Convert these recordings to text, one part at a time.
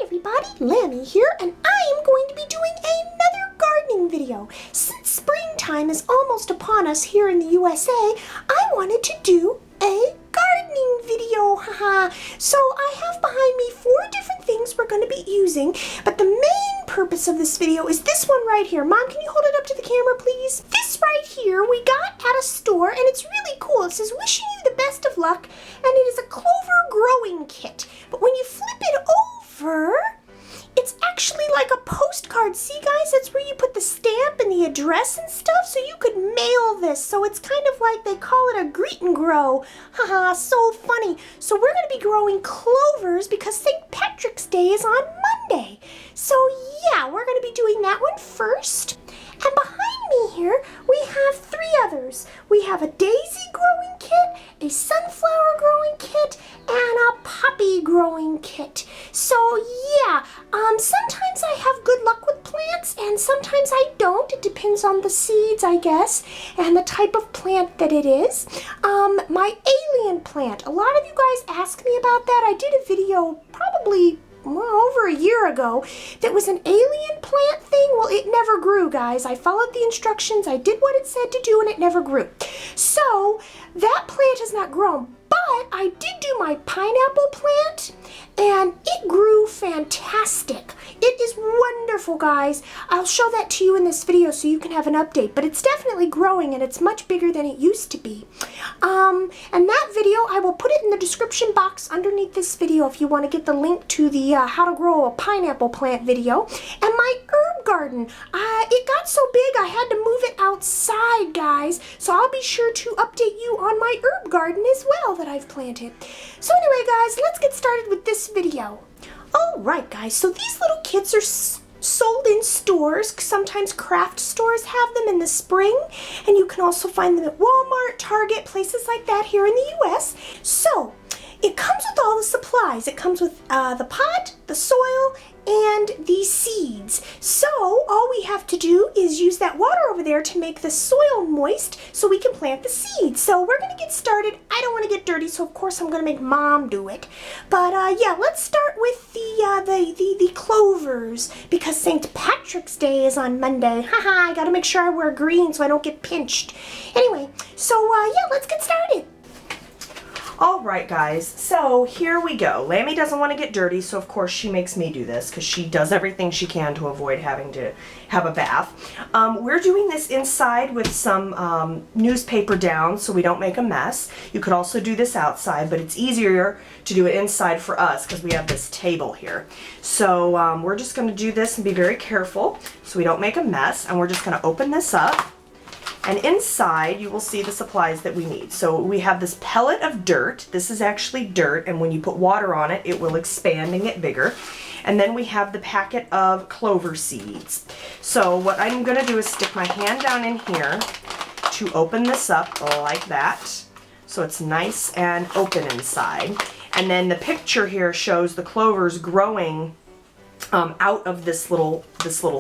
everybody, Lammy here, and I am going to be doing another gardening video. Since springtime is almost upon us here in the USA, I wanted to do a gardening video, haha. So I have behind me 4 different things we're going to be using, but the main purpose of this video is this one right here. Mom, can you hold it up to the camera, please? This right here we got at a store, and it's really cool. It says, wishing you the best of luck, and it is a clover growing kit. But when you flip it over, it's actually like a postcard. See, guys, that's where you put the stamp and the address and stuff, so you could mail this. So it's kind of like, they call it a greet and grow. Haha, so funny. So we're going to be growing clovers because St. Patrick's Day is on Monday. So yeah, we're going to be doing that one first. And behind me here, we have 3 others. We have a daisy growing kit, a sunflower growing kit, and a poppy growing kit. So yeah, sometimes I have good luck with plants and sometimes I don't. It depends on the seeds, I guess, and the type of plant that it is. My alien plant, a lot of you guys asked me about that. I did a video probably over a year ago that was an alien plant thing. Well, it never grew, guys. I followed the instructions, I did what it said to do, and it never grew. So that plant has not grown, but I did do my pineapple plant and it grew fantastic. It is wonderful, guys. I'll show that to you in this video so you can have an update, but it's definitely growing and it's much bigger than it used to be. And that video, I will put it in the description box underneath this video if you want to get the link to the how to grow a pineapple plant video. And my herb garden, it got so big I had to move it outside, guys. So I'll be sure to update you on my herb garden as well that I've planted. So anyway, guys, let's get started with this video. Alright, guys, so these little kits are sold in stores. Sometimes craft stores have them in the spring, and you can also find them at Walmart, Target, places like that here in the US. So it comes with all the supplies. It comes with the pot, the soil, and the seeds. So all we have to do is use that water over there to make the soil moist so we can plant the seeds. So we're going to get started. I don't want to get dirty, so of course I'm going to make Mom do it. But yeah, let's start with the clovers because St. Patrick's Day is on Monday. Haha, I got to make sure I wear green so I don't get pinched. Anyway, so yeah, let's get started. Alright, guys, so here we go. Lammy doesn't want to get dirty, so of course she makes me do this because she does everything she can to avoid having to have a bath. We're doing this inside with some newspaper down so we don't make a mess. You could also do this outside, but it's easier to do it inside for us because we have this table here. So we're just going to do this and be very careful so we don't make a mess, and we're just going to open this up. And inside you will see the supplies that we need. So we have this pellet of dirt. This is actually dirt, and when you put water on it, it will expand and get bigger. And then we have the packet of clover seeds. So what I'm going to do is stick my hand down in here to open this up like that. So it's nice and open inside. And then the picture here shows the clovers growing out of this little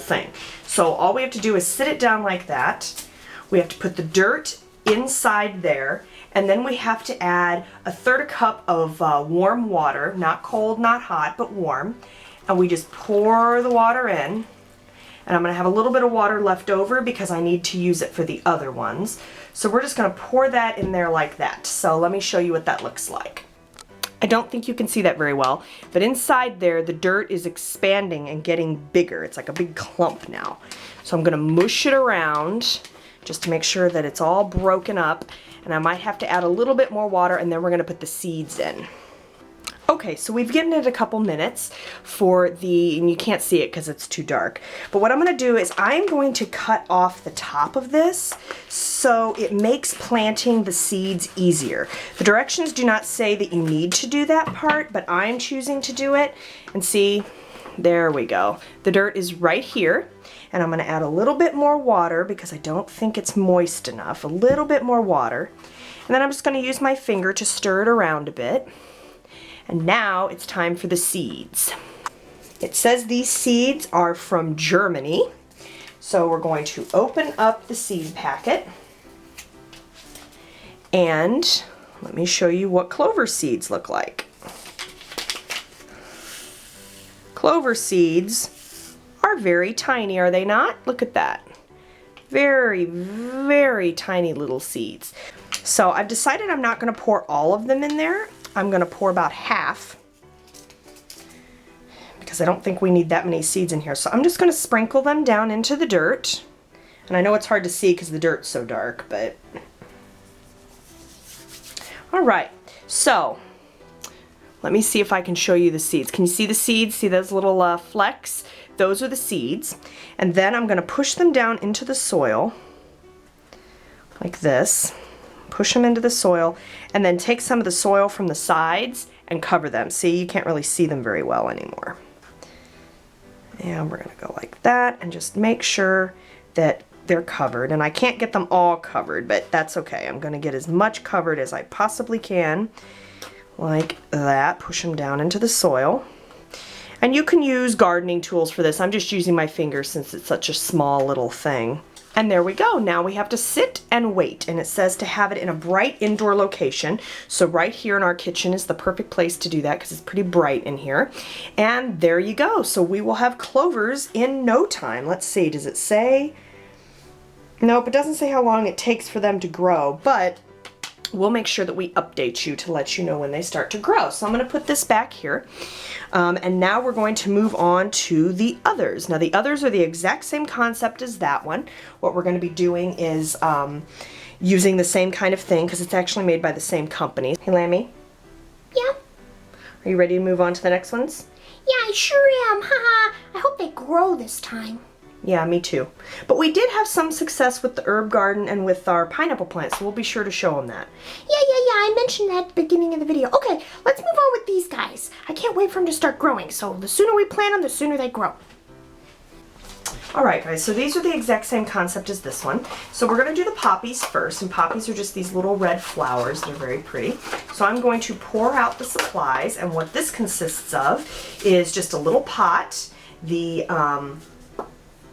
thing. So all we have to do is sit it down like that. We have to put the dirt inside there, and then we have to add 1/3 cup of warm water, not cold, not hot, but warm. And we just pour the water in, and I'm going to have a little bit of water left over because I need to use it for the other ones. So we're just going to pour that in there like that. So let me show you what that looks like. I don't think you can see that very well, but inside there the dirt is expanding and getting bigger. It's like a big clump now. So I'm going to mush it around just to make sure that it's all broken up, and I might have to add a little bit more water, and then we're going to put the seeds in. Okay, so we've given it a couple minutes for and you can't see it because it's too dark, but what I'm going to do is I'm going to cut off the top of this so it makes planting the seeds easier. The directions do not say that you need to do that part, but I'm choosing to do it. And see, there we go. The dirt is right here. And I'm going to add a little bit more water because I don't think it's moist enough. A little bit more water. And then I'm just going to use my finger to stir it around a bit. And now it's time for the seeds. It says these seeds are from Germany. So we're going to open up the seed packet. And let me show you what clover seeds look like. clover seeds are very tiny, are they not? Look at that. Very, very tiny little seeds. So I've decided I'm not going to pour all of them in there. I'm going to pour about half because I don't think we need that many seeds in here. So I'm just going to sprinkle them down into the dirt. And I know it's hard to see because the dirt's so dark, but... All right, so let me see if I can show you the seeds. Can you see the seeds? See those little flecks? Those are the seeds. And then I'm going to push them down into the soil like this. Push them into the soil and then take some of the soil from the sides and cover them. See, you can't really see them very well anymore. And we're going to go like that and just make sure that they're covered. And I can't get them all covered, but that's okay. I'm going to get as much covered as I possibly can. Like that. Push them down into the soil. And you can use gardening tools for this. I'm just using my fingers since it's such a small little thing. And there we go. Now we have to sit and wait. And it says to have it in a bright indoor location. So right here in our kitchen is the perfect place to do that because it's pretty bright in here. And there you go. So we will have clovers in no time. Let's see. Does it say? Nope, it doesn't say how long it takes for them to grow, but we'll make sure that we update you to let you know when they start to grow. So I'm going to put this back here. And now we're going to move on to the others. Now the others are the exact same concept as that one. What we're going to be doing is using the same kind of thing because it's actually made by the same company. Hey Lammy? Yeah? Are you ready to move on to the next ones? Yeah, I sure am. Haha. I hope they grow this time. Yeah, me too. But we did have some success with the herb garden and with our pineapple plants, so we'll be sure to show them that. Yeah, I mentioned that at the beginning of the video. Okay, let's move on with these guys. I can't wait for them to start growing, so the sooner we plant them, the sooner they grow. Alright guys, so these are the exact same concept as this one. So we're going to do the poppies first, and poppies are just these little red flowers. They're very pretty. So I'm going to pour out the supplies, and what this consists of is just a little pot,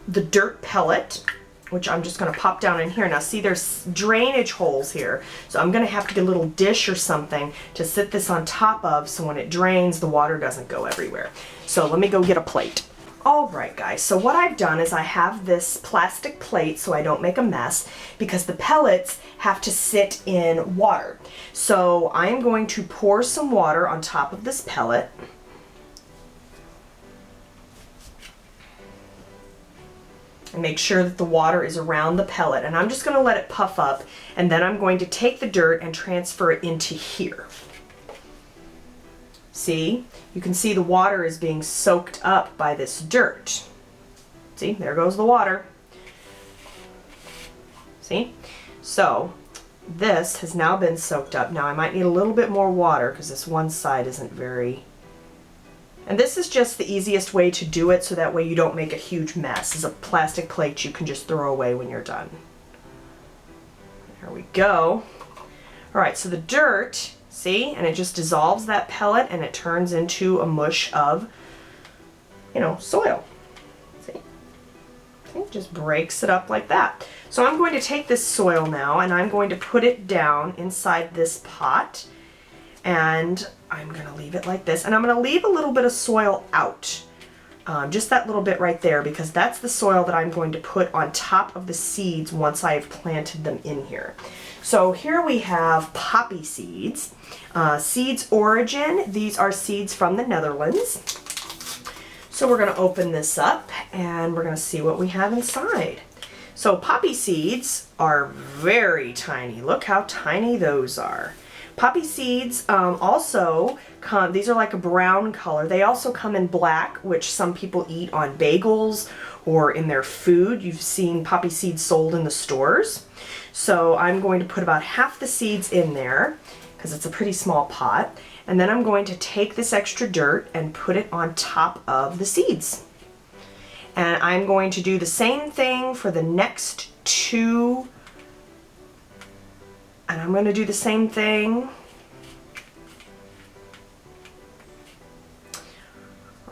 the dirt pellet, which I'm just going to pop down in here. Now see, there's drainage holes here, so I'm going to have to get a little dish or something to sit this on top of so when it drains the water doesn't go everywhere. So let me go get a plate. Alright guys, so what I've done is I have this plastic plate so I don't make a mess because the pellets have to sit in water. So I am going to pour some water on top of this pellet. And make sure that the water is around the pellet, and I'm just going to let it puff up, and then I'm going to take the dirt and transfer it into here. See? You can see the water is being soaked up by this dirt. See? There goes the water. See? So this has now been soaked up. Now I might need a little bit more water because this one side isn't very... And this is just the easiest way to do it so that way you don't make a huge mess. It's a plastic plate you can just throw away when you're done. There we go. Alright, so the dirt, see, and it just dissolves that pellet and it turns into a mush of, you know, soil. See? It just breaks it up like that. So I'm going to take this soil now and I'm going to put it down inside this pot. And I'm going to leave it like this. And I'm going to leave a little bit of soil out. Just that little bit right there because that's the soil that I'm going to put on top of the seeds once I've planted them in here. So here we have poppy seeds. Seeds origin, these are seeds from the Netherlands. So we're going to open this up and we're going to see what we have inside. So poppy seeds are very tiny. Look how tiny those are. Poppy seeds also come, these are like a brown color. They also come in black, which some people eat on bagels or in their food. You've seen poppy seeds sold in the stores. So I'm going to put about half the seeds in there because it's a pretty small pot. And then I'm going to take this extra dirt and put it on top of the seeds. And I'm going to do the same thing for the next two. And I'm going to do the same thing.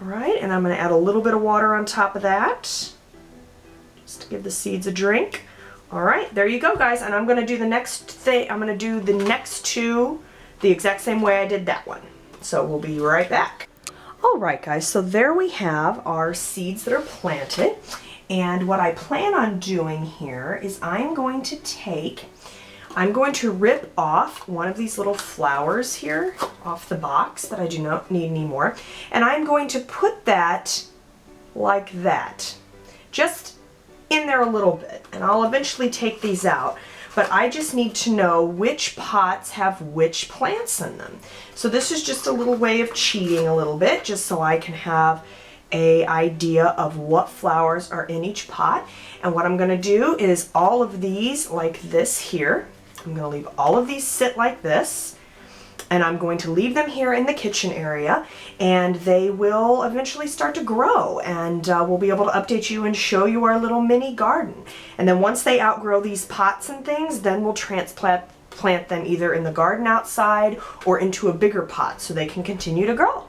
Alright, and I'm going to add a little bit of water on top of that. Just to give the seeds a drink. Alright, there you go guys. And I'm going to do the next thing. I'm going to do the next two the exact same way I did that one. So we'll be right back. All right, guys, so there we have our seeds that are planted. And what I plan on doing here is I'm going to rip off one of these little flowers here off the box that I do not need anymore. And I'm going to put that like that, just in there a little bit. And I'll eventually take these out. But I just need to know which pots have which plants in them. So this is just a little way of cheating a little bit, just so I can have an idea of what flowers are in each pot. And what I'm gonna do is all of these like this here. I'm gonna leave all of these sit like this. And I'm going to leave them here in the kitchen area, and they will eventually start to grow, and we'll be able to update you and show you our little mini garden. And then once they outgrow these pots and things, then we'll plant them either in the garden outside or into a bigger pot so they can continue to grow.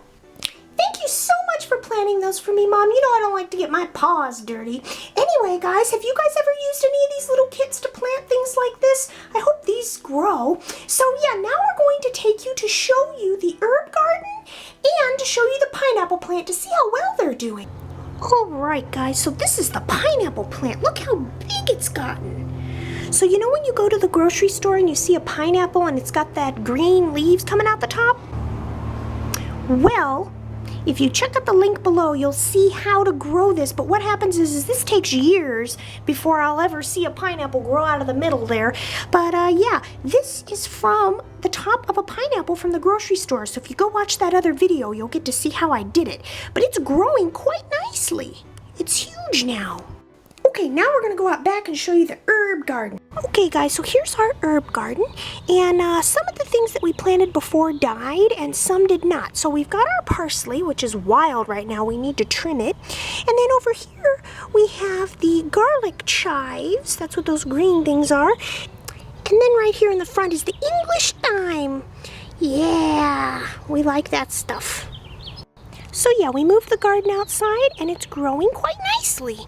Thank you so much for planting those for me, Mom. You know I don't like to get my paws dirty. Anyway, guys, have you guys ever used any of these little kits to plant things like this? I hope these grow. So yeah, now we're going to take you to show you the herb garden and to show you the pineapple plant to see how well they're doing. All right, guys, so this is the pineapple plant. Look how big it's gotten. So you know when you go to the grocery store and you see a pineapple and it's got that green leaves coming out the top? Well, if you check out the link below, you'll see how to grow this. But what happens is this takes years before I'll ever see a pineapple grow out of the middle there. But yeah, this is from the top of a pineapple from the grocery store. So if you go watch that other video, you'll get to see how I did it. But it's growing quite nicely. It's huge now. Okay, now we're gonna go out back and show you the herb garden. Okay guys, so here's our herb garden, and some of the things that we planted before died and some did not. So we've got our parsley, which is wild right now, we need to trim it. And then over here we have the garlic chives, that's what those green things are. And then right here in the front is the English thyme. Yeah, we like that stuff. So yeah, we moved the garden outside and it's growing quite nicely.